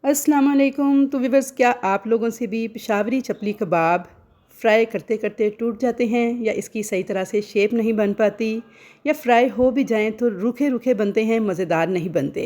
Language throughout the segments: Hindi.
अस्सलाम वालेकुम। तो व्यूअर्स, क्या आप लोगों से भी पेशावरी चपली कबाब फ्राई करते करते टूट जाते हैं या इसकी सही तरह से शेप नहीं बन पाती, या फ्राई हो भी जाएं तो रूखे रूखे बनते हैं, मज़ेदार नहीं बनते।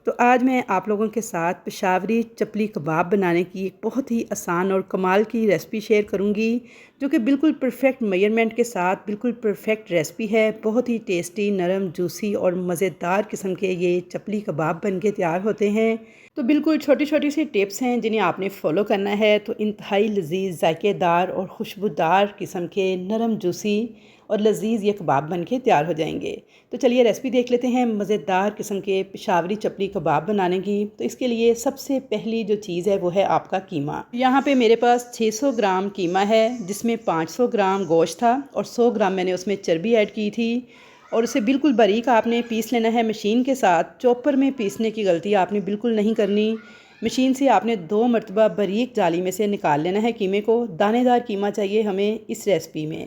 तो आज मैं आप लोगों के साथ पेशावरी चपली कबाब बनाने की एक बहुत ही आसान और कमाल की रेसिपी शेयर करूंगी, जो कि बिल्कुल परफेक्ट मेजरमेंट के साथ बिल्कुल परफेक्ट रेसिपी है। बहुत ही टेस्टी, नरम, जूसी और मज़ेदार किस्म के ये चपली कबाब बन के तैयार होते हैं। तो बिल्कुल छोटी छोटी सी टिप्स हैं जिन्हें आपने फॉलो करना है, तो इंतहाई लजीज, जायकेदार और खुशबूदार किस्म के नरम, जूसी और लजीज ये कबाब बन के तैयार हो जाएंगे। तो चलिए रेसिपी देख लेते हैं मज़ेदार किस्म के पेशावरी चपली कबाब बनाने की। तो इसके लिए सबसे पहली जो चीज़ है वो है आपका कीमा। यहाँ पे मेरे पास 600 ग्राम कीमा है, जिसमें 500 ग्राम गोश्त था और 100 ग्राम मैंने उसमें चर्बी ऐड की थी। और उसे बिल्कुल बारीक आपने पीस लेना है मशीन के साथ। चॉपर में पीसने की गलती आपने बिल्कुल नहीं करनी। मशीन से आपने 2 मरतबा बारीक जाली में से निकाल लेना है कीमे को। दानेदार कीमा चाहिए हमें इस रेसिपी में।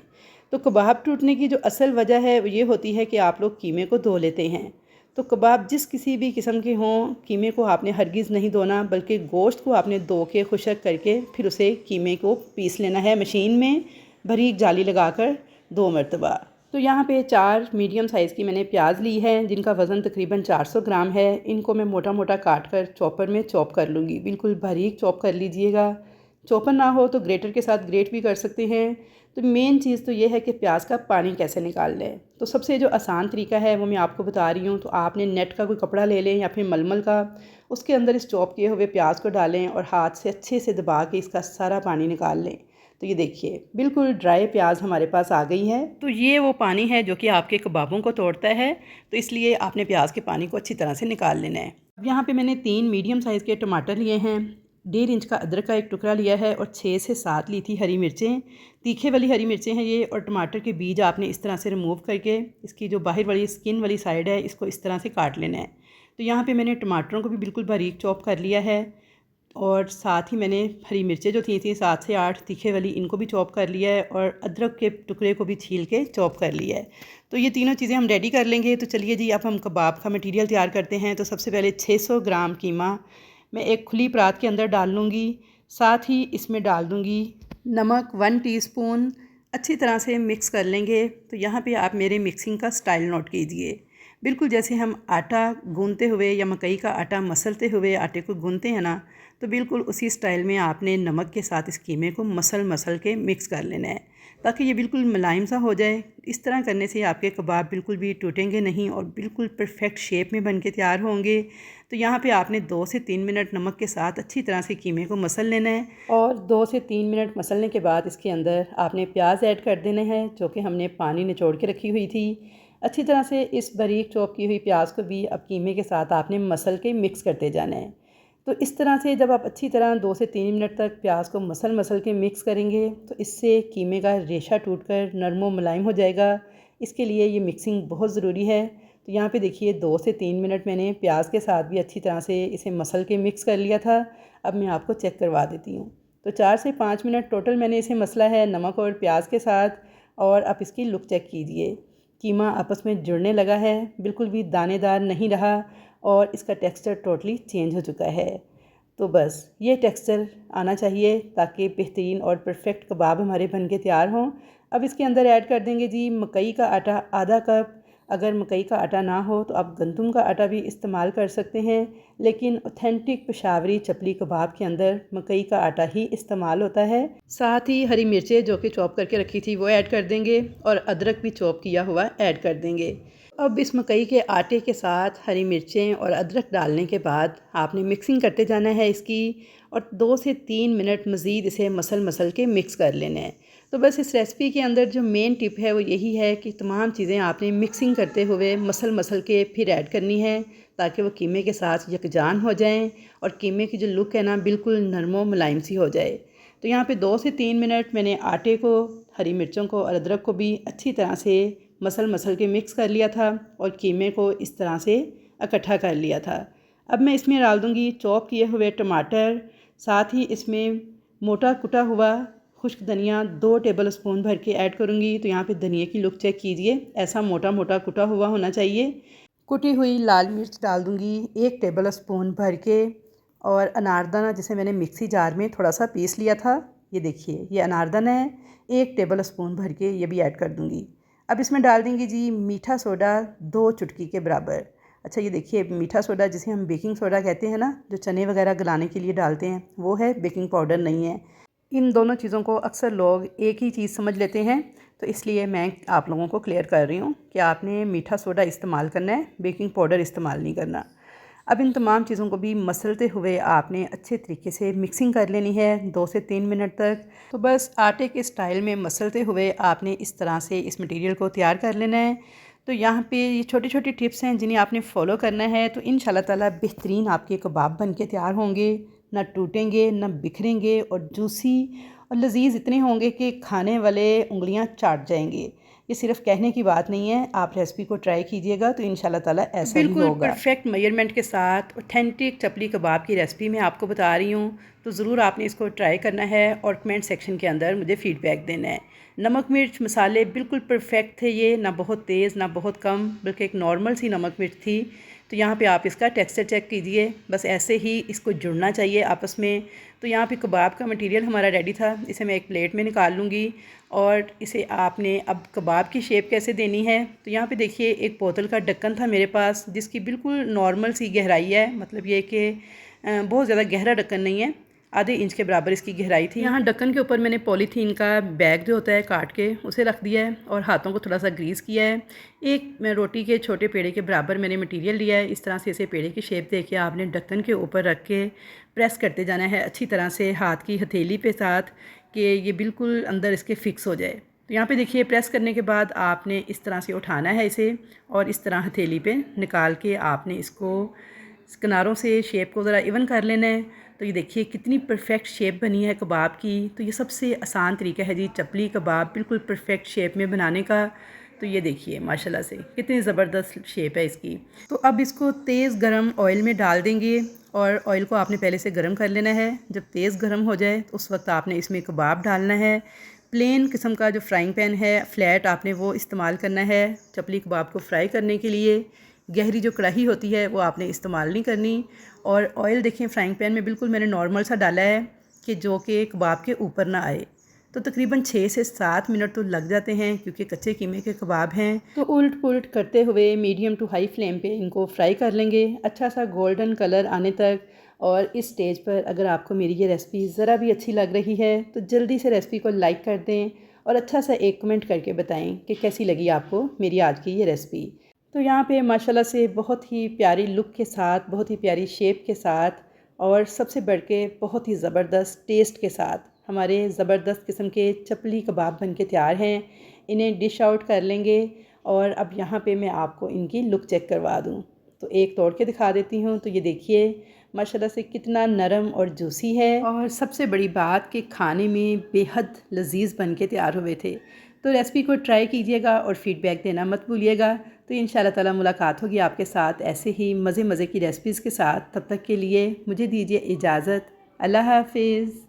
तो कबाब टूटने की जो असल वजह है वो ये होती है कि आप लोग कीमे को धो लेते हैं। तो कबाब जिस किसी भी किस्म के हों, कीमे को आपने हरगिज़ नहीं धोना, बल्कि गोश्त को आपने धो के खुशक करके फिर उसे कीमे को पीस लेना है मशीन में, बारीक जाली लगाकर 2 मरतबा। तो यहाँ पे 4 मीडियम साइज़ की मैंने प्याज ली है, जिनका वज़न तकरीबन 400 ग्राम है। इनको मैं मोटा मोटा काट कर चॉपर में चॉप कर लूँगी। बिल्कुल बारीक चॉप कर लीजिएगा। चॉपर ना हो तो ग्रेटर के साथ ग्रेट भी कर सकते हैं। तो मेन चीज़ तो ये है कि प्याज का पानी कैसे निकाल लें। तो सबसे जो आसान तरीका है वो मैं आपको बता रही हूँ। तो आपने नेट का कोई कपड़ा ले लें या फिर मलमल का, उसके अंदर इस चॉप किए हुए प्याज को डालें और हाथ से अच्छे से दबा के इसका सारा पानी निकाल लें। तो ये देखिए बिल्कुल ड्राई प्याज हमारे पास आ गई है। तो ये वो पानी है जो कि आपके कबाबों को तोड़ता है। तो इसलिए आपने प्याज के पानी को अच्छी तरह से निकाल लेना है। अब यहाँ पे मैंने 3 मीडियम साइज़ के टमाटर लिए हैं, 1.5 इंच का अदरक का एक टुकड़ा लिया है और 6 से 7 ली थी हरी मिर्चें। तीखे वाली हरी मिर्चें हैं ये। और टमाटर के बीज आपने इस तरह से रिमूव करके इसकी जो बाहर वाली स्किन वाली साइड है इसको इस तरह से काट लेना है। तो यहाँ पे मैंने टमाटरों को भी बिल्कुल बारीक चॉप कर लिया है और साथ ही मैंने हरी मिर्चें जो थी 7 से 8 तीखे वाली, इनको भी चॉप कर लिया है और अदरक के टुकड़े को भी छील के चॉप कर लिया है। तो ये तीनों चीज़ें हम रेडी कर लेंगे। तो चलिए जी, अब हम कबाब का मटेरियल तैयार करते हैं। तो सबसे पहले 600 ग्राम कीमा मैं एक खुली परात के अंदर डाल लूँगी। साथ ही इसमें डाल दूँगी नमक 1 टीस्पून। अच्छी तरह से मिक्स कर लेंगे। तो यहाँ पे आप मेरे मिक्सिंग का स्टाइल नोट कीजिए। बिल्कुल जैसे हम आटा गूंथते हुए या मकई का आटा मसलते हुए आटे को गूंथते हैं ना, तो बिल्कुल उसी स्टाइल में आपने नमक के साथ इस कीमे को मसल मसल के मिक्स कर लेना है, ताकि ये बिल्कुल मुलायम सा हो जाए। इस तरह करने से आपके कबाब बिल्कुल भी टूटेंगे नहीं और बिल्कुल परफेक्ट शेप में बन के तैयार होंगे। तो यहाँ पे आपने 2 से 3 मिनट नमक के साथ अच्छी तरह से कीमे को मसल लेना है और 2 से 3 मिनट मसलने के बाद इसके अंदर आपने प्याज ऐड कर देना है, जो कि हमने पानी निचोड़ के रखी हुई थी। अच्छी तरह से इस बारीक चॉप की हुई प्याज को भी अब कीमे के साथ आपने मसल के मिक्स करते जाना है। तो इस तरह से जब आप अच्छी तरह 2 से 3 मिनट तक प्याज को मसल मसल के मिक्स करेंगे, तो इससे कीमे का रेशा टूटकर नरम व मुलायम हो जाएगा। इसके लिए ये मिक्सिंग बहुत ज़रूरी है। तो यहाँ पे देखिए 2 से 3 मिनट मैंने प्याज के साथ भी अच्छी तरह से इसे मसल के मिक्स कर लिया था। अब मैं आपको चेक करवा देती हूँ। तो 4 से 5 मिनट टोटल मैंने इसे मसला है नमक और प्याज के साथ। और आप इसकी लुक चेक कीजिए, कीमा आपस में जुड़ने लगा है, बिल्कुल भी दानेदार नहीं रहा और इसका टेक्सचर टोटली चेंज हो चुका है। तो बस ये टेक्सचर आना चाहिए ताकि बेहतरीन और परफेक्ट कबाब हमारे बन के तैयार हों। अब इसके अंदर ऐड कर देंगे जी मकई का आटा आधा कप। अगर मकई का आटा ना हो तो आप गंदम का आटा भी इस्तेमाल कर सकते हैं, लेकिन ऑथेंटिक पेशावरी चपली कबाब के अंदर मकई का आटा ही इस्तेमाल होता है। साथ ही हरी मिर्चें जो कि चॉप करके रखी थी वो ऐड कर देंगे और अदरक भी चॉप किया हुआ ऐड कर देंगे। अब इस मकई के आटे के साथ हरी मिर्चें और अदरक डालने के बाद आपने मिक्सिंग करते जाना है इसकी, और 2 से 3 मिनट मज़ीद इसे मसल मसल के मिक्स कर लेना है। तो बस इस रेसिपी के अंदर जो मेन टिप है वो यही है कि तमाम चीज़ें आपने मिक्सिंग करते हुए मसल मसल के फिर ऐड करनी है, ताकि वो कीमे के साथ यकजान हो जाएं और कीमे की जो लुक है ना बिल्कुल नरम व मुलायम सी हो जाए। तो यहाँ पे 2 से 3 मिनट मैंने आटे को, हरी मिर्चों को और अदरक को भी अच्छी तरह से मसल मसल के मिक्स कर लिया था और कीमे को इस तरह से इकट्ठा कर लिया था। अब मैं इसमें डाल दूँगी चॉप किए हुए टमाटर। साथ ही इसमें मोटा कुटा हुआ खुश्क धनिया 2 टेबल स्पून भर के ऐड करूँगी। तो यहाँ पे धनिया की लुक चेक कीजिए, ऐसा मोटा मोटा कुटा हुआ होना चाहिए। कुटी हुई लाल मिर्च डाल दूँगी 1 टेबल स्पून भर के और अनारदाना जिसे मैंने मिक्सी जार में थोड़ा सा पीस लिया था। ये देखिए ये अनारदाना है, 1 टेबल स्पून भर के ये भी ऐड कर दूँगी। अब इसमें डाल देंगे जी मीठा सोडा 2 चुटकी के बराबर। अच्छा ये देखिए मीठा सोडा जिसे हम बेकिंग सोडा कहते हैं ना, जो चने वगैरह गलाने के लिए डालते हैं, वो है, बेकिंग पाउडर नहीं है। इन दोनों चीज़ों को अक्सर लोग एक ही चीज़ समझ लेते हैं, तो इसलिए मैं आप लोगों को क्लियर कर रही हूँ कि आपने मीठा सोडा इस्तेमाल करना है, बेकिंग पाउडर इस्तेमाल नहीं करना। अब इन तमाम चीज़ों को भी मसलते हुए आपने अच्छे तरीके से मिक्सिंग कर लेनी है 2 से 3 मिनट तक। तो बस आटे के स्टाइल में मसलते हुए आपने इस तरह से इस मटेरियल को तैयार कर लेना है। तो यहाँ पे ये छोटी छोटी टिप्स हैं जिन्हें आपने फॉलो करना है, तो इंशाल्लाह ताला बेहतरीन आपके कबाब बन के तैयार होंगे, ना टूटेंगे ना बिखरेंगे, और जूसी और लजीज इतने होंगे कि खाने वाले उंगलियां चाट जाएंगे। ये सिर्फ कहने की बात नहीं है, आप रेसिपी को ट्राई कीजिएगा तो इंशाल्लाह ताला ऐसा ही होगा। बिल्कुल परफेक्ट मेजरमेंट के साथ ऑथेंटिक चपली कबाब की रेसिपी मैं आपको बता रही हूँ, तो ज़रूर आपने इसको ट्राई करना है और कमेंट सेक्शन के अंदर मुझे फ़ीडबैक देना है। नमक मिर्च मसाले बिल्कुल परफेक्ट थे, ये ना बहुत तेज़ ना बहुत कम, बल्कि एक नॉर्मल सी नमक मिर्च थी। तो यहाँ पे आप इसका टेक्सचर चेक कीजिए, बस ऐसे ही इसको जुड़ना चाहिए आपस में। तो यहाँ पे कबाब का मटेरियल हमारा रेडी था, इसे मैं एक प्लेट में निकाल लूँगी और इसे आपने अब कबाब की शेप कैसे देनी है। तो यहाँ पे देखिए एक बोतल का ढक्कन था मेरे पास, जिसकी बिल्कुल नॉर्मल सी गहराई है, मतलब ये कि बहुत ज़्यादा गहरा ढक्कन नहीं है, आधे इंच के बराबर इसकी गहराई थी। यहाँ ढक्कन के ऊपर मैंने पॉलीथीन का बैग जो होता है काट के उसे रख दिया है और हाथों को थोड़ा सा ग्रीस किया है। एक रोटी के छोटे पेड़े के बराबर मैंने मटेरियल लिया है, इस तरह से इसे पेड़े की शेप दे के आपने ढक्कन के ऊपर रख के प्रेस करते जाना है अच्छी तरह से हाथ की हथेली पे साथ, कि ये बिल्कुल अंदर इसके फिक्स हो जाए। तो यहाँ पे देखिए प्रेस करने के बाद आपने इस तरह से उठाना है इसे, और इस तरह हथेली पे निकाल के आपने इसको किनारों से शेप को ज़रा इवन कर लेना है। तो ये देखिए कितनी परफेक्ट शेप बनी है कबाब की। तो ये सबसे आसान तरीका है जी चपली कबाब बिल्कुल परफेक्ट शेप में बनाने का। तो ये देखिए माशाल्लाह से कितनी ज़बरदस्त शेप है इसकी। तो अब इसको तेज़ गरम ऑयल में डाल देंगे, और ऑयल को आपने पहले से गर्म कर लेना है। जब तेज़ गर्म हो जाए तो उस वक्त आपने इसमें कबाब डालना है। प्लेन किस्म का जो फ्राइंग पैन है फ्लैट, आपने वो इस्तेमाल करना है चपली कबाब को फ्राई करने के लिए। गहरी जो कढ़ाई होती है वो आपने इस्तेमाल नहीं करनी। और ऑयल देखें फ्राइंग पैन में बिल्कुल मैंने नॉर्मल सा डाला है कि जो कि कबाब के ऊपर ना आए। तो तकरीबन 6 से 7 मिनट तो लग जाते हैं, क्योंकि कच्चे कीमे के कबाब हैं। तो उलट पुलट करते हुए मीडियम टू हाई फ्लेम पे इनको फ्राई कर लेंगे अच्छा सा गोल्डन कलर आने तक। और इस स्टेज पर अगर आपको मेरी ये रेसिपी ज़रा भी अच्छी लग रही है तो जल्दी से रेसिपी को लाइक कर दें और अच्छा सा एक कमेंट करके बताएं कि कैसी लगी आपको मेरी आज की ये रेसिपी। तो यहाँ पे माशाल्लाह से बहुत ही प्यारी लुक के साथ, बहुत ही प्यारी शेप के साथ, और सबसे बढ़ के बहुत ही ज़बरदस्त टेस्ट के साथ हमारे ज़बरदस्त किस्म के चपली कबाब बन के तैयार हैं। इन्हें डिश आउट कर लेंगे। और अब यहाँ पे मैं आपको इनकी लुक चेक करवा दूँ, तो एक तोड़ के दिखा देती हूँ। तो ये देखिए माशाल्लाह से कितना नरम और जूसी है, और सबसे बड़ी बात कि खाने में बेहद लजीज बन के तैयार हुए थे। तो रेसिपी को ट्राई कीजिएगा और फ़ीडबैक देना मत भूलिएगा। तो इंशाल्लाह ताला मुलाकात होगी आपके साथ ऐसे ही मज़े मज़े की रेसिपीज़ के साथ। तब तक के लिए मुझे दीजिए इजाज़त। अल्लाह हाफिज़।